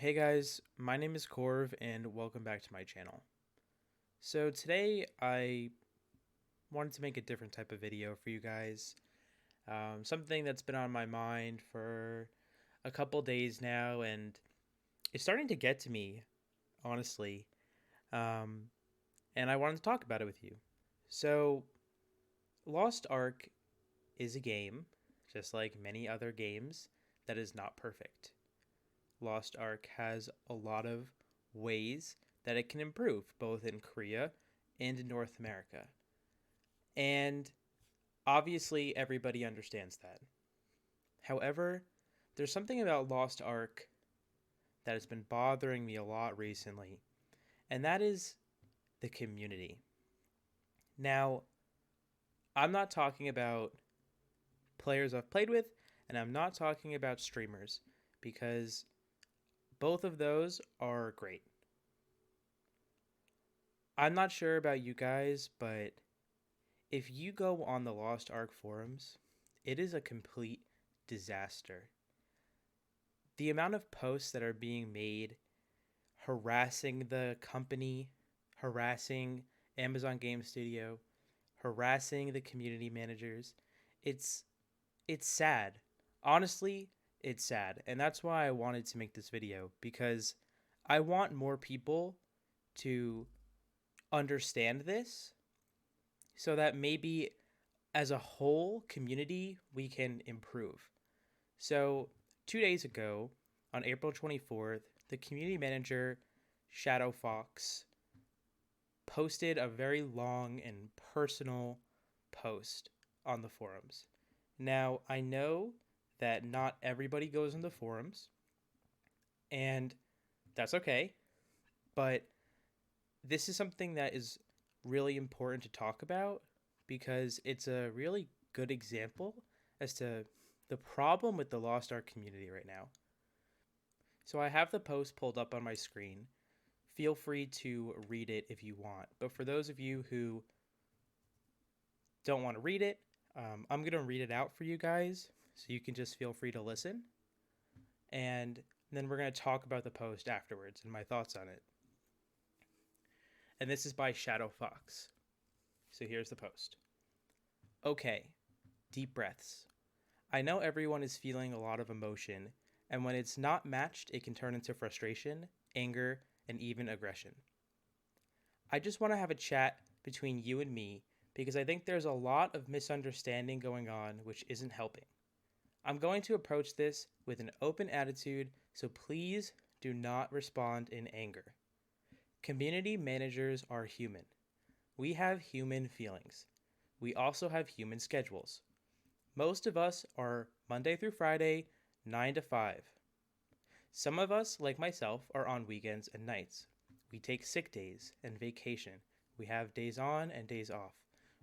Hey guys, my name is Corv and welcome back to my channel. So today I wanted to make a different type of video for you guys. Something that's been on my mind for a couple days now and it's starting to get to me, honestly. Um, and I wanted to talk about it with you. So Lost Ark is a game, just like many other games, that is not perfect. Lost Ark has a lot of ways that it can improve, both in Korea and in North America. And obviously, everybody understands that. However, there's something about Lost Ark that has been bothering me a lot recently, and that is the community. Now, I'm not talking about players I've played with, and I'm not talking about streamers, because both of those are great. I'm not sure about you guys, but if you go on the Lost Ark forums, it is a complete disaster. The amount of posts that are being made harassing the company, harassing Amazon Game Studio, harassing the community managers, it's it's sad. Honestly, it's sad. And that's why I wanted to make this video because I want more people to understand this so that maybe as a whole community we can improve. So, 2 days ago, on April 24th, the community manager, Shadow Fox, posted a very long and personal post on the forums. Now, I know that not everybody goes in the forums, and that's okay, but this is something that is really important to talk about because it's a really good example as to the problem with the Lost Ark community right now. So I have the post pulled up on my screen. Feel free to read it if you want. But for those of you who don't want to read it, I'm going to read it out for you guys so you can just feel free to listen. And then we're going to talk about the post afterwards and my thoughts on it. And this is by Shadow Fox. So here's the post. Okay, deep breaths. I know everyone is feeling a lot of emotion, and when it's not matched, it can turn into frustration, anger, and even aggression. I just want to have a chat between you and me because I think there's a lot of misunderstanding going on which isn't helping. I'm going to approach this with an open attitude, so please do not respond in anger. Community managers are human. We have human feelings. We also have human schedules. Most of us are Monday through Friday, 9 to 5. Some of us, like myself, are on weekends and nights. We take sick days and vacation. We have days on and days off.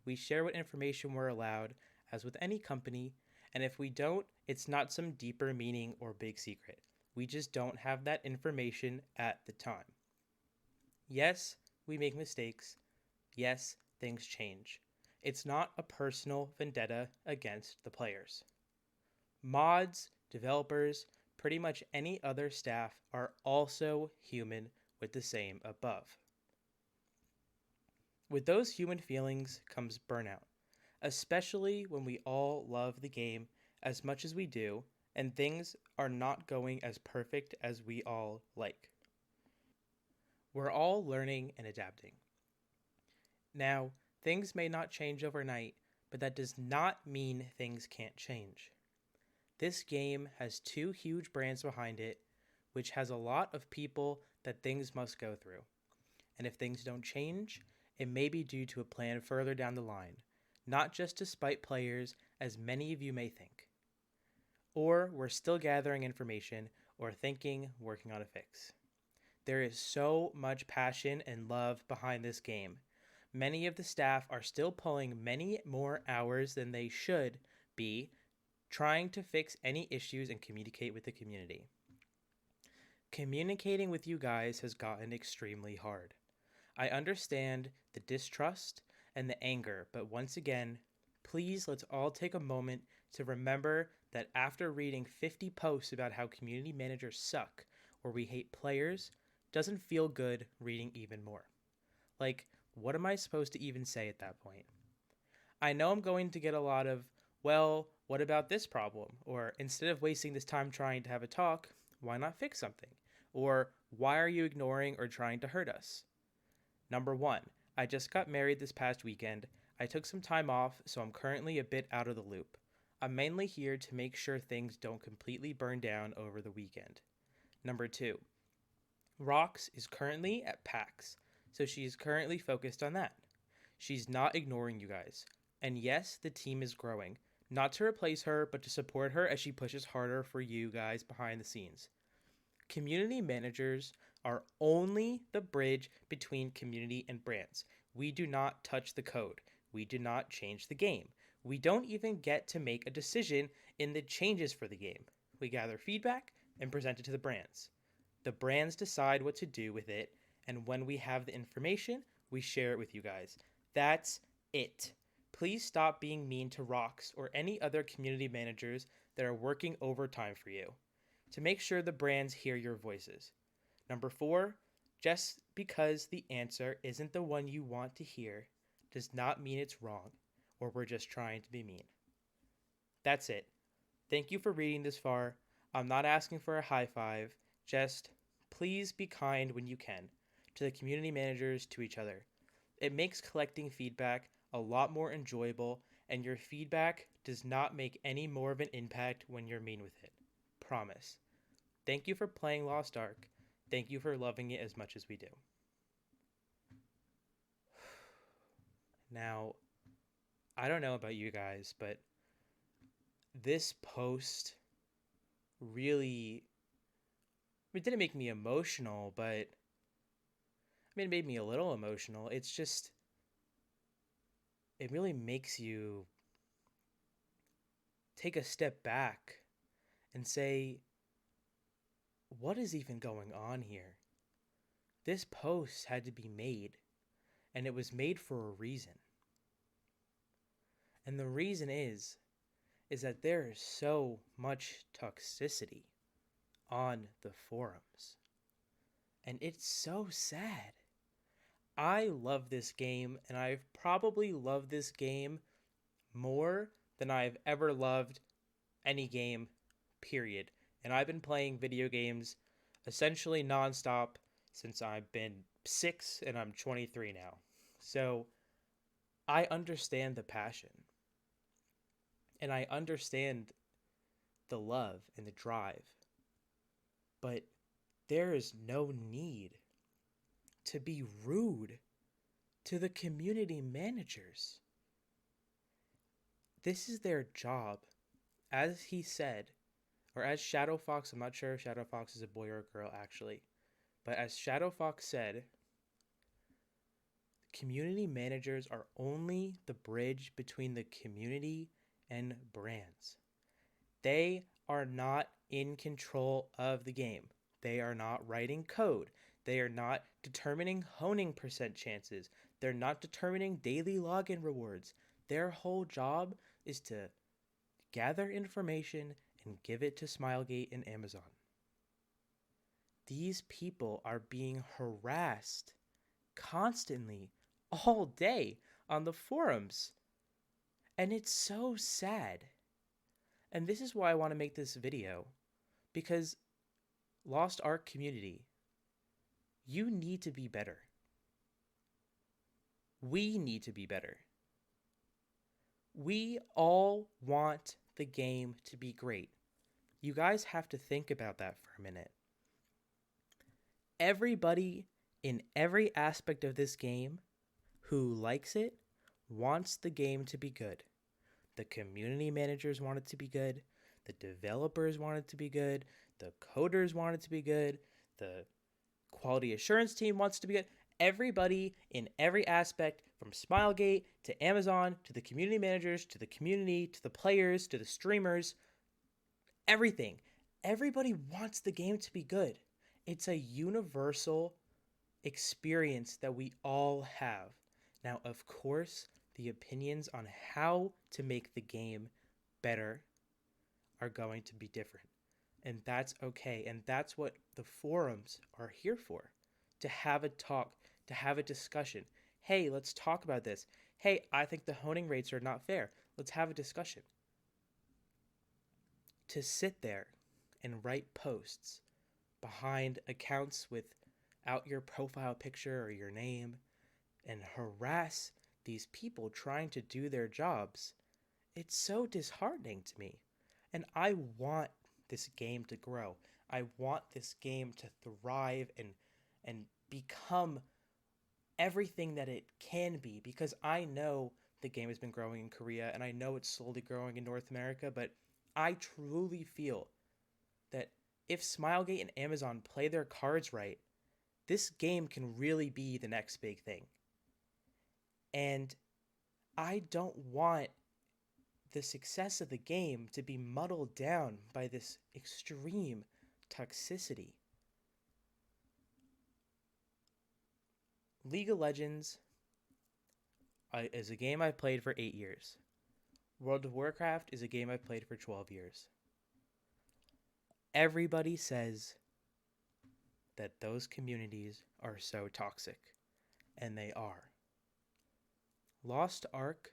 We share what information we're allowed, as with any company, and if we don't, it's not some deeper meaning or big secret. We just don't have that information at the time. Yes, we make mistakes. Yes, things change. It's not a personal vendetta against the players. Mods, developers, pretty much any other staff are also human with the same above. With those human feelings comes burnout, especially when we all love the game as much as we do and things are not going as perfect as we all like. We're all learning and adapting. Now, things may not change overnight, but that does not mean things can't change. This game has two huge brands behind it, which has a lot of people that things must go through. And if things don't change, it may be due to a plan further down the line, not just to spite players, as many of you may think. Or we're still gathering information or thinking, working on a fix. There is so much passion and love behind this game. Many of the staff are still pulling many more hours than they should be trying to fix any issues and communicate with the community. Communicating with you guys has gotten extremely hard. I understand the distrust and the anger, but once again, please let's all take a moment to remember that after reading 50 posts about how community managers suck, or we hate players doesn't feel good reading even more. Like, what am I supposed to even say at that point? I know I'm going to get a lot of, well, what about this problem? Or instead of wasting this time trying to have a talk, why not fix something? Or why are you ignoring or trying to hurt us? Number one, I just got married this past weekend. I took some time off, so I'm currently a bit out of the loop. I'm mainly here to make sure things don't completely burn down over the weekend. Number two, Rox is currently at PAX, so she's currently focused on that. She's not ignoring you guys. And yes, the team is growing. Not to replace her, but to support her as she pushes harder for you guys behind the scenes. Community managers are only the bridge between community and brands. We do not touch the code. We do not change the game. We don't even get to make a decision in the changes for the game. We gather feedback and present it to the brands. The brands decide what to do with it, and when we have the information, we share it with you guys. That's it. Please stop being mean to Rox or any other community managers that are working overtime for you to make sure the brands hear your voices. Number four, just because the answer isn't the one you want to hear does not mean it's wrong or we're just trying to be mean. That's it. Thank you for reading this far. I'm not asking for a high five. Just please be kind when you can to the community managers, to each other. It makes collecting feedback a lot more enjoyable, and your feedback does not make any more of an impact when you're mean with it. Promise. Thank you for playing Lost Ark. Thank you for loving it as much as we do. Now, I don't know about you guys, but this post really, it didn't make me emotional, but I mean, it made me a little emotional. It's just, it really makes you take a step back and say, what is even going on here? This post had to be made, and it was made for a reason. And the reason is that there is so much toxicity on the forums. And it's so sad. I love this game, and I've probably loved this game more than I've ever loved any game, period. And I've been playing video games essentially nonstop since I've been 6 and I'm 23 now. So I understand the passion. And I understand the love and the drive. But there is no need to be rude to the community managers. This is their job. As he said, or as Shadow Fox, I'm not sure if Shadow Fox is a boy or a girl actually, but as Shadow Fox said, community managers are only the bridge between the community and brands. They are not in control of the game. They are not writing code. They are not determining honing percent chances. They're not determining daily login rewards. Their whole job is to gather information and give it to Smilegate and Amazon. These people are being harassed constantly all day on the forums. And it's so sad. And this is why I want to make this video, because Lost Ark community, you need to be better. We need to be better. We all want the game to be great. You guys have to think about that for a minute. Everybody in every aspect of this game who likes it wants the game to be good. The community managers want it to be good. The developers want it to be good. The coders want it to be good. The quality assurance team wants it to be good. Everybody in every aspect, from Smilegate to Amazon to the community managers to the community to the players to the streamers, everything. Everybody wants the game to be good. It's a universal experience that we all have. Now, of course, the opinions on how to make the game better are going to be different. And that's okay. And that's what the forums are here for, to have a talk, to have a discussion. Hey, let's talk about this. Hey, I think the honing rates are not fair. Let's have a discussion. To sit there and write posts behind accounts without your profile picture or your name and harass these people trying to do their jobs, it's so disheartening to me. And I want this game to grow. I want this game to thrive and become everything that it can be, because I know the game has been growing in Korea and I know it's slowly growing in North America, but I truly feel that if Smilegate and Amazon play their cards right, this game can really be the next big thing. And I don't want the success of the game to be muddled down by this extreme toxicity. League of Legends is a game I've played for 8 years. World of Warcraft is a game I've played for 12 years. Everybody says that those communities are so toxic, and they are. Lost Ark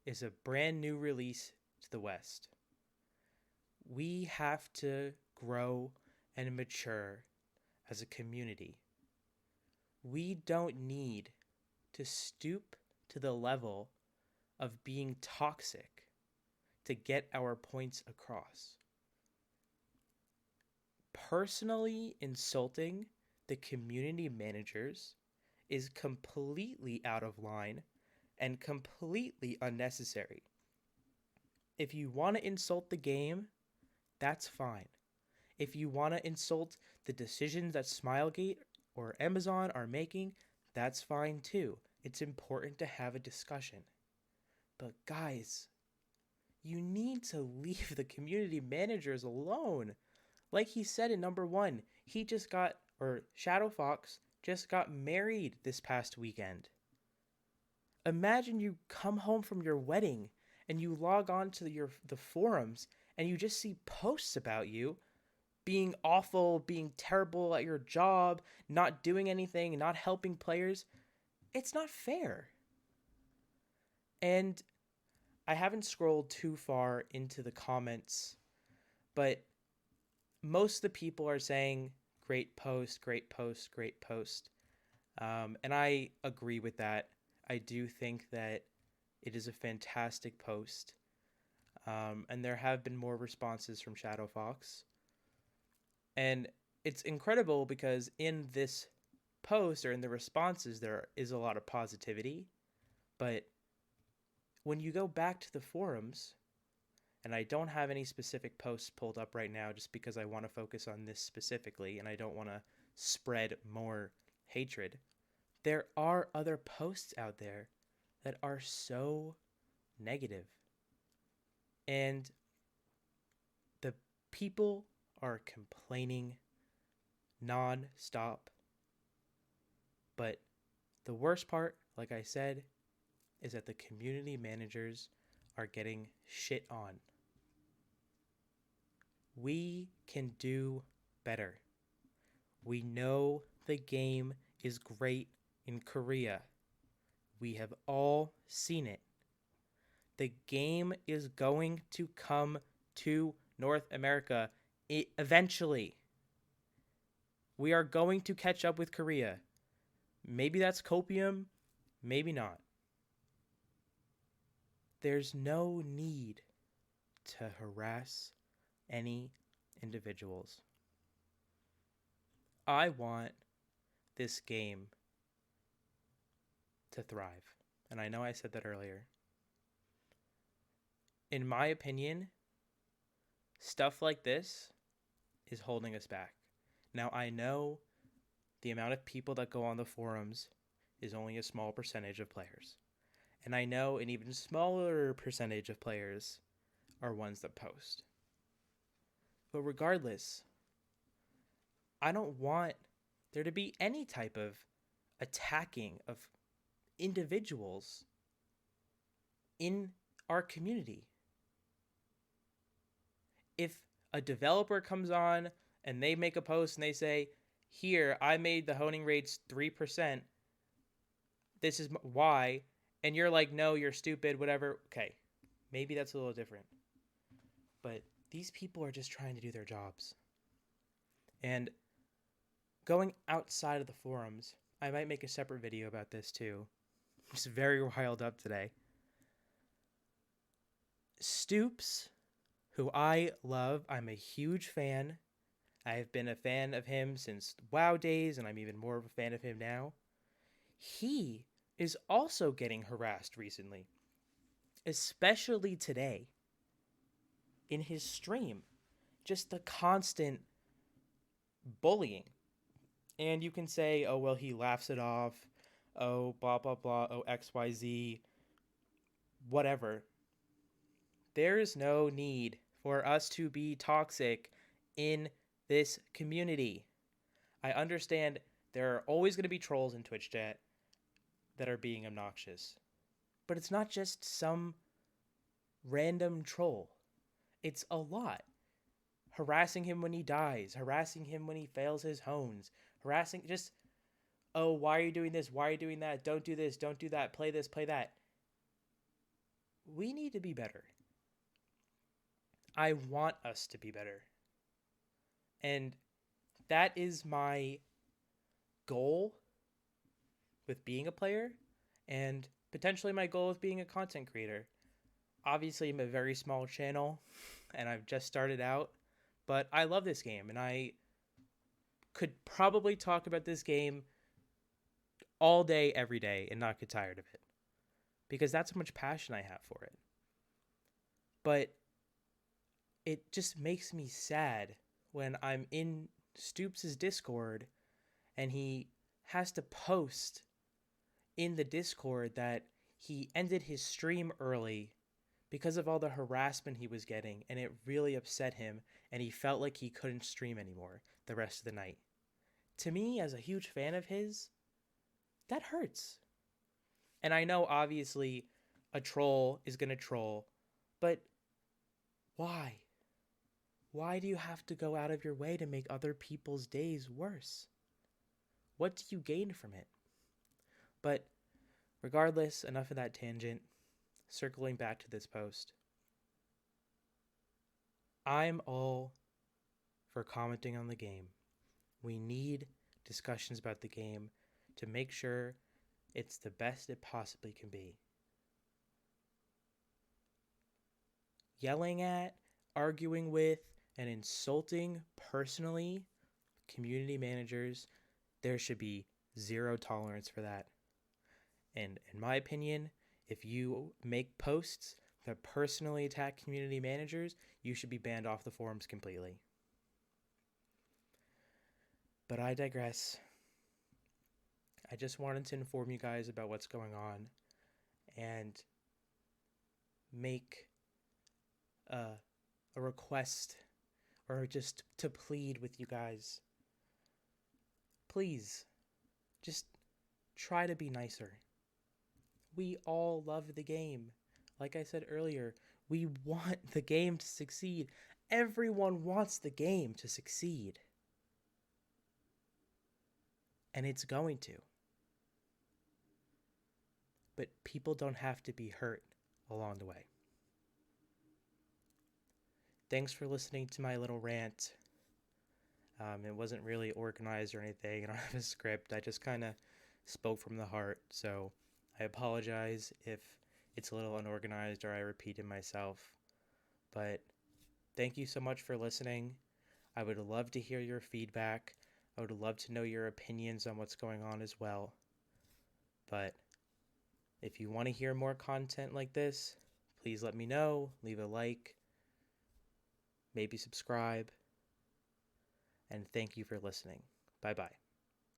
is a brand new release to the West. We have to grow and mature as a community. We don't need to stoop to the level of being toxic to get our points across. Personally insulting the community managers is completely out of line and completely unnecessary. If you want to insult the game, that's fine. If you want to insult the decisions that Smilegate or Amazon are making, that's fine too. It's important to have a discussion. But guys, you need to leave the community managers alone. Like he said in number 1, Shadow Fox just got married this past weekend. Imagine you come home from your wedding and you log on to the forums and you just see posts about you being awful, being terrible at your job, not doing anything, not helping players. It's not fair. And I haven't scrolled too far into the comments, but most of the people are saying, great post, great post, great post. And I agree with that. I do think that it is a fantastic post. And there have been more responses from Shadow Fox. And it's incredible because in this post or in the responses, there is a lot of positivity. But when you go back to the forums, and I don't have any specific posts pulled up right now just because I want to focus on this specifically and I don't want to spread more hatred, there are other posts out there that are so negative. And the people are complaining non-stop. But the worst part, like I said, is that the community managers are getting shit on. We can do better. We know the game is great in Korea. We have all seen it. The game is going to come to North America eventually. We are going to catch up with Korea. Maybe that's copium, maybe not. There's no need to harass any individuals. I want this game to thrive. And I know I said that earlier. In my opinion, stuff like this is holding us back. Now, I know the amount of people that go on the forums is only a small percentage of players. And I know an even smaller percentage of players are ones that post. But regardless, I don't want there to be any type of attacking of individuals in our community. If A developer comes on and they make a post and they say, here, I made the honing rates 3%. This is why. And you're like, no, you're stupid, whatever. Okay, maybe that's a little different. But these people are just trying to do their jobs. And going outside of the forums, I might make a separate video about this too. I'm just very riled up today. Stoops, who I love, I'm a huge fan. I have been a fan of him since WoW days, and I'm even more of a fan of him now. He is also getting harassed recently, especially today in his stream. Just the constant bullying. And you can say, oh, well, he laughs it off. Oh, blah, blah, blah. Oh, XYZ. Whatever. There is no need for us to be toxic in this community. I understand there are always going to be trolls in Twitch chat that are being obnoxious. But it's not just some random troll. It's a lot. Harassing him when he dies, harassing him when he fails his hones, harassing just, oh, why are you doing this? Why are you doing that? Don't do this, don't do that, play this, play that. We need to be better. I want us to be better. And that is my goal with being a player and potentially my goal with being a content creator. Obviously, I'm a very small channel and I've just started out, but I love this game and I could probably talk about this game all day, every day and not get tired of it because that's how much passion I have for it. But it just makes me sad when I'm in Stoops' Discord and he has to post in the Discord that he ended his stream early because of all the harassment he was getting, and it really upset him, and he felt like he couldn't stream anymore the rest of the night. To me, as a huge fan of his, that hurts. And I know, obviously, a troll is going to troll, but why? Why do you have to go out of your way to make other people's days worse? What do you gain from it? But regardless, enough of that tangent. Circling back to this post. I'm all for commenting on the game. We need discussions about the game to make sure it's the best it possibly can be. Yelling at, arguing with, and insulting personally community managers, there should be zero tolerance for that. And in my opinion, if you make posts that personally attack community managers, you should be banned off the forums completely. But I digress. I just wanted to inform you guys about what's going on and make a request or just to plead with you guys. Please, just try to be nicer. We all love the game. Like I said earlier, we want the game to succeed. Everyone wants the game to succeed. And it's going to. But people don't have to be hurt along the way. Thanks for listening to my little rant. It wasn't really organized or anything. I don't have a script. I just kind of spoke from the heart. So I apologize if it's a little unorganized or I repeated myself. But thank you so much for listening. I would love to hear your feedback. I would love to know your opinions on what's going on as well. But if you want to hear more content like this, please let me know. Leave a like. Maybe subscribe. And thank you for listening. Bye-bye.